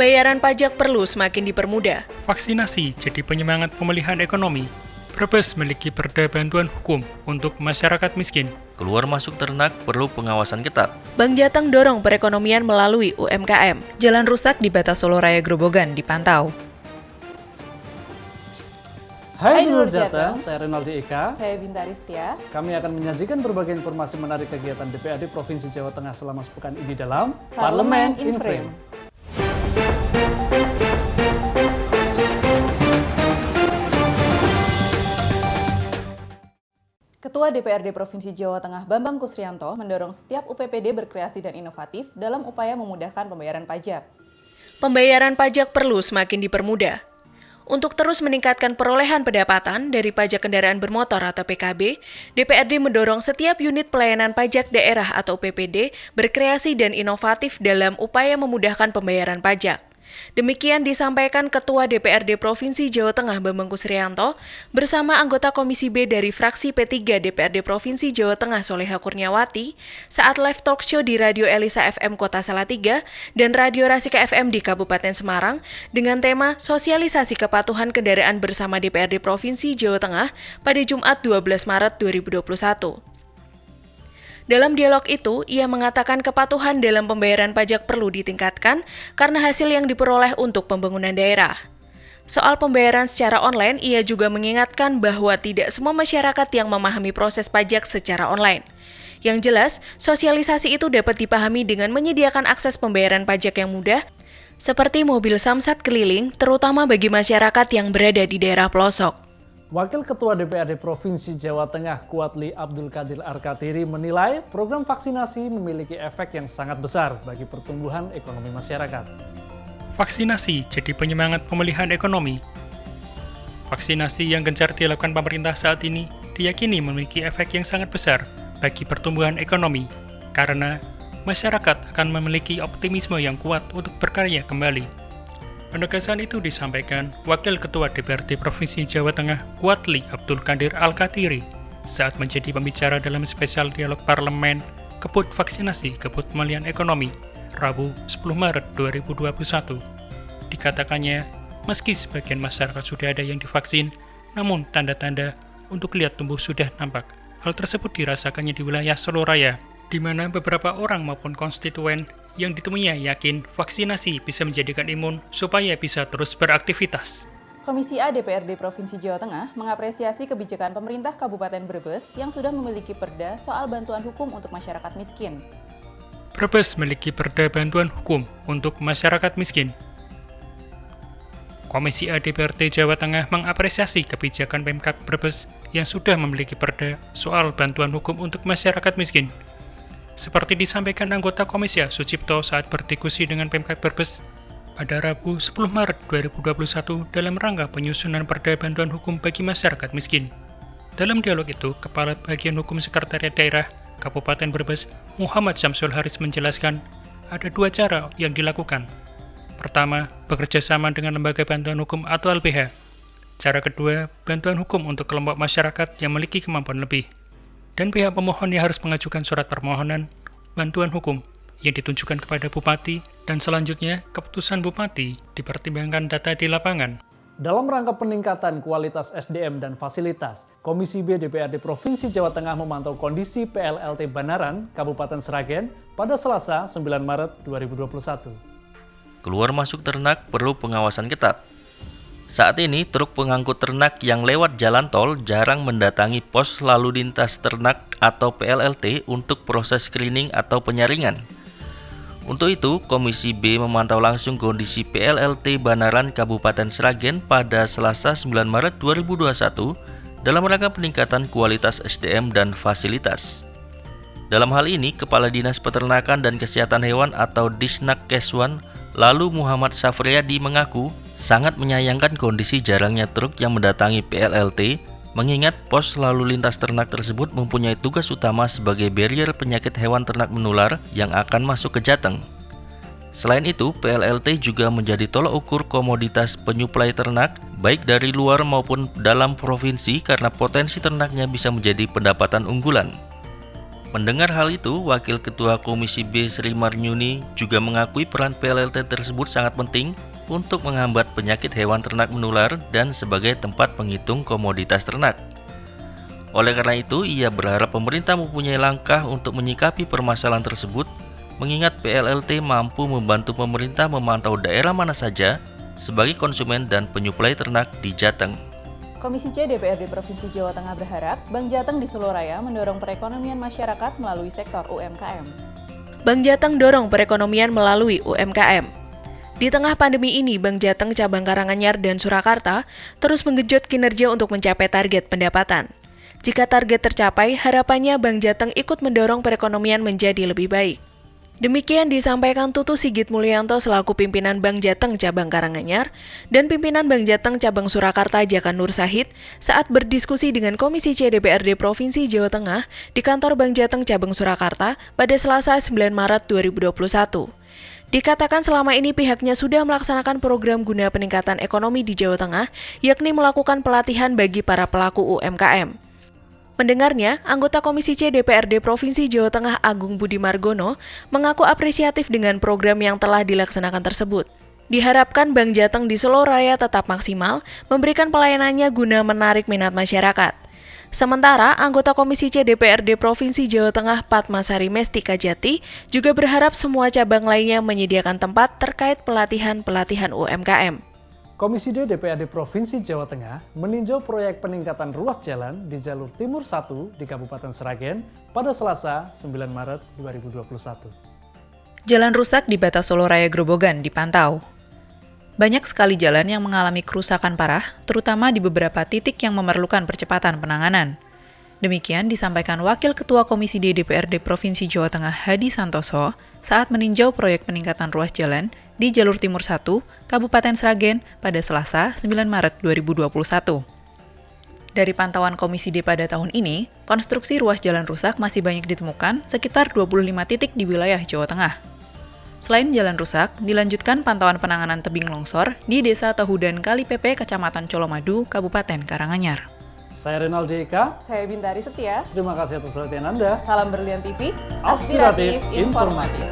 Pembayaran pajak perlu semakin dipermudah. Vaksinasi jadi penyemangat pemulihan ekonomi. Brebes memiliki perda bantuan hukum untuk masyarakat miskin. Keluar masuk ternak perlu pengawasan ketat. Bank Jateng dorong perekonomian melalui UMKM. Jalan rusak di Batas Solo Raya Grobogan dipantau. Hai Dulur Jateng, saya Renaldi Eka. Saya Bintari Setia. Kami akan menyajikan berbagai informasi menarik kegiatan DPRD Provinsi Jawa Tengah selama sepekan ini dalam Parlemen in Frame. Ketua DPRD Provinsi Jawa Tengah Bambang Kusrianto mendorong setiap UPPD berkreasi dan inovatif dalam upaya memudahkan pembayaran pajak. Pembayaran pajak perlu semakin dipermudah. Untuk terus meningkatkan perolehan pendapatan dari pajak kendaraan bermotor atau PKB, DPRD mendorong setiap unit pelayanan pajak daerah atau PPD berkreasi dan inovatif dalam upaya memudahkan pembayaran pajak. Demikian disampaikan Ketua DPRD Provinsi Jawa Tengah Bambang Kusrianto bersama anggota Komisi B dari fraksi P3 DPRD Provinsi Jawa Tengah Soleha Kurniawati saat live talk show di Radio Elisa FM Kota Salatiga dan Radio Rasika FM di Kabupaten Semarang dengan tema Sosialisasi Kepatuhan Kendaraan bersama DPRD Provinsi Jawa Tengah pada Jumat 12 Maret 2021. Dalam dialog itu, ia mengatakan kepatuhan dalam pembayaran pajak perlu ditingkatkan karena hasil yang diperoleh untuk pembangunan daerah. Soal pembayaran secara online, ia juga mengingatkan bahwa tidak semua masyarakat yang memahami proses pajak secara online. Yang jelas, sosialisasi itu dapat dipahami dengan menyediakan akses pembayaran pajak yang mudah, seperti mobil samsat keliling, terutama bagi masyarakat yang berada di daerah pelosok. Wakil Ketua DPRD Provinsi Jawa Tengah Kuatli Abdul Qadir Arkatiri menilai program vaksinasi memiliki efek yang sangat besar bagi pertumbuhan ekonomi masyarakat. Vaksinasi jadi penyemangat pemulihan ekonomi. Vaksinasi yang gencar dilakukan pemerintah saat ini diyakini memiliki efek yang sangat besar bagi pertumbuhan ekonomi karena masyarakat akan memiliki optimisme yang kuat untuk berkarya kembali. Penegasan itu disampaikan Wakil Ketua DPRD Provinsi Jawa Tengah Kuatli Abdul Qadir Al-Katiri saat menjadi pembicara dalam spesial dialog parlemen Kebut Vaksinasi Kebut Pemulihan Ekonomi Rabu 10 Maret 2021. Dikatakannya, meski sebagian masyarakat sudah ada yang divaksin, namun tanda-tanda untuk lihat tumbuh sudah nampak. Hal tersebut dirasakannya di wilayah Solo Raya, di mana beberapa orang maupun konstituen yang ditemuinya yakin vaksinasi bisa menjadikan imun supaya bisa terus beraktivitas. Komisi A DPRD Provinsi Jawa Tengah mengapresiasi kebijakan pemerintah Kabupaten Brebes yang sudah memiliki perda soal bantuan hukum untuk masyarakat miskin. Brebes memiliki perda bantuan hukum untuk masyarakat miskin. Komisi A DPRD Jawa Tengah mengapresiasi kebijakan Pemkab Brebes yang sudah memiliki perda soal bantuan hukum untuk masyarakat miskin. Seperti disampaikan anggota Komisi A Sucipto saat berdiskusi dengan Pemkab Brebes pada Rabu 10 Maret 2021 dalam rangka penyusunan perda bantuan hukum bagi masyarakat miskin. Dalam dialog itu, Kepala Bagian Hukum Sekretariat Daerah Kabupaten Brebes, Muhammad Syamsul Haris menjelaskan ada dua cara yang dilakukan. Pertama, bekerja sama dengan Lembaga Bantuan Hukum atau LBH. Cara kedua, bantuan hukum untuk kelompok masyarakat yang memiliki kemampuan lebih. Dan pihak pemohon yang harus mengajukan surat permohonan bantuan hukum yang ditunjukkan kepada Bupati dan selanjutnya keputusan Bupati dipertimbangkan data di lapangan. Dalam rangka peningkatan kualitas SDM dan fasilitas, Komisi B DPRD Provinsi Jawa Tengah memantau kondisi PLLT Banaran, Kabupaten Sragen pada Selasa 9 Maret 2021. Keluar masuk ternak perlu pengawasan ketat. Saat ini, truk pengangkut ternak yang lewat jalan tol jarang mendatangi pos lalu lintas ternak atau PLLT untuk proses screening atau penyaringan. Untuk itu, Komisi B memantau langsung kondisi PLLT Banaran Kabupaten Sragen pada Selasa 9 Maret 2021 dalam rangka peningkatan kualitas SDM dan fasilitas. Dalam hal ini, Kepala Dinas Peternakan dan Kesehatan Hewan atau Disnak Keswan, lalu Muhammad Safriyadi mengaku sangat menyayangkan kondisi jarangnya truk yang mendatangi PLLT, mengingat pos lalu lintas ternak tersebut mempunyai tugas utama sebagai barrier penyakit hewan ternak menular yang akan masuk ke Jateng. Selain itu, PLLT juga menjadi tolak ukur komoditas penyuplai ternak, baik dari luar maupun dalam provinsi karena potensi ternaknya bisa menjadi pendapatan unggulan. Mendengar hal itu, Wakil Ketua Komisi B Sri Marnyuni juga mengakui peran PLLT tersebut sangat penting untuk menghambat penyakit hewan ternak menular dan sebagai tempat penghitung komoditas ternak. Oleh karena itu, ia berharap pemerintah mempunyai langkah untuk menyikapi permasalahan tersebut, mengingat PLLT mampu membantu pemerintah memantau daerah mana saja sebagai konsumen dan penyuplai ternak di Jateng. Komisi C DPRD Provinsi Jawa Tengah berharap Bank Jateng di Solo Raya mendorong perekonomian masyarakat melalui sektor UMKM. Bank Jateng dorong perekonomian melalui UMKM. Di tengah pandemi ini, Bank Jateng cabang Karanganyar dan Surakarta terus menggenjot kinerja untuk mencapai target pendapatan. Jika target tercapai, harapannya Bank Jateng ikut mendorong perekonomian menjadi lebih baik. Demikian disampaikan Tutu Sigit Mulyanto selaku pimpinan Bank Jateng Cabang Karanganyar dan pimpinan Bank Jateng Cabang Surakarta Jaka Nur Sahid saat berdiskusi dengan Komisi C DPRD Provinsi Jawa Tengah di kantor Bank Jateng Cabang Surakarta pada Selasa 9 Maret 2021. Dikatakan selama ini pihaknya sudah melaksanakan program guna peningkatan ekonomi di Jawa Tengah, yakni melakukan pelatihan bagi para pelaku UMKM. Mendengarnya, anggota Komisi C DPRD Provinsi Jawa Tengah Agung Budi Margono mengaku apresiatif dengan program yang telah dilaksanakan tersebut. Diharapkan Bank Jateng di Solo Raya tetap maksimal memberikan pelayanannya guna menarik minat masyarakat. Sementara, anggota Komisi C DPRD Provinsi Jawa Tengah Padmasari Mestika Jati juga berharap semua cabang lainnya menyediakan tempat terkait pelatihan-pelatihan UMKM. Komisi D DPRD Provinsi Jawa Tengah meninjau proyek peningkatan ruas jalan di jalur Timur 1 di Kabupaten Sragen pada Selasa 9 Maret 2021. Jalan rusak di batas Solo Raya Grobogan dipantau. Banyak sekali jalan yang mengalami kerusakan parah, terutama di beberapa titik yang memerlukan percepatan penanganan. Demikian disampaikan Wakil Ketua Komisi D DPRD Provinsi Jawa Tengah Hadi Santoso saat meninjau proyek peningkatan ruas jalan di Jalur Timur 1, Kabupaten Sragen pada Selasa 9 Maret 2021. Dari pantauan Komisi D pada tahun ini, konstruksi ruas jalan rusak masih banyak ditemukan sekitar 25 titik di wilayah Jawa Tengah. Selain jalan rusak, dilanjutkan pantauan penanganan tebing longsor di Desa Tahudan Kali PP, Kecamatan Colomadu, Kabupaten Karanganyar. Saya Renaldi Eka. Saya Bintari Setia. Terima kasih atas perhatian Anda. Salam Berlian TV, Aspiratif, informatif.